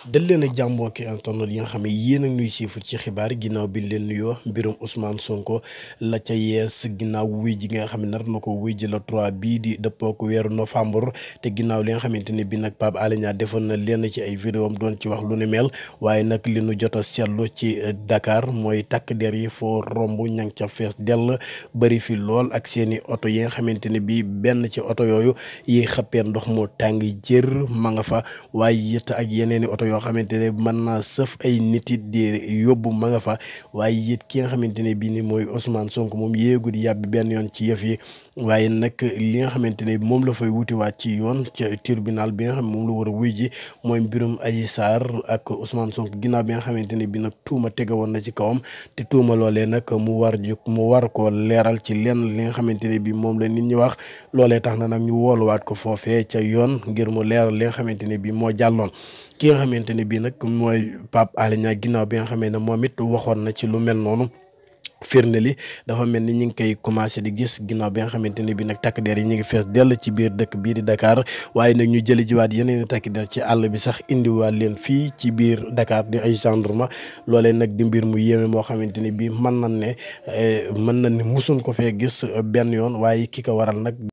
dal leen ak jàmm mbokki internet yi nga xam ne yéen a ñuy siifut ci xibaar ginnaaw bi leen nuyoo mbirum Ousmane Sonko la ca yees ginnaaw wuy ji nga xam ne nar na ko wuy ji la 3 bii di dëppook weeru novembre te ginnaaw li nga xamante ne bi nag Pape Alé Niang defoon na leen ci ay vidéo am doon ci wax lu ni mel waaye nag li nu jot a seetlu ci Dakar mooy takk der yi foo romb ña ngi ca fees dell bëri fi lool ak seeni oto yi nga xamante ne bi benn ci oto yooyu yi xëppee ndox mu tàng jër ma nga fa waaye it ak yeneeni oto yoo xamante ne mën naa sëf ay nit it di yóbbu ma nga fa waaye it ki nga xamante ne bii ni mooy Ousmane Sonko moom yéegu di yàbbi benn yoon ci yëf yi waaye nag li nga xamante ne moom la fay wutiwaat ci yoon ca tribunal bi nga xam moom la war a wuy ji mooy mbirum Adji Sarr ak Ousmane Sonko ginnaaw bi nga xamante ne bi nag tuuma tege woon na ci kawam te tuuma loolee nag mu war koo leeral ci lenn li nga xamante ne bi moom la nit ñi wax loolee tax na nag ñu wooluwaat ko foofee ca yoon ngir mu leeral li nga xamante ne bi moo jàlloon ki nga xamante ne bii nag mooy Pape Alé Niang ginnaaw bi nga xamee ne moom it waxoon na ci lu mel noonu firnde li dafa mel ni ñu ngi koy commencé di gis ginnaaw bi nga xamante ne bii nag takk der yi ñu ngi fees dell ci biir dëkk bii di Dakar waaye nag ñu jëli jiwaat yeneen i takk der ci àll bi sax indiwaat leen fii ci biir Dakar di ay gendarme loolee nag di mbir mu yéeme moo xamante ne bii mën nañ ne musuñ ko fee gis benn yoon waaye ki ko waral nag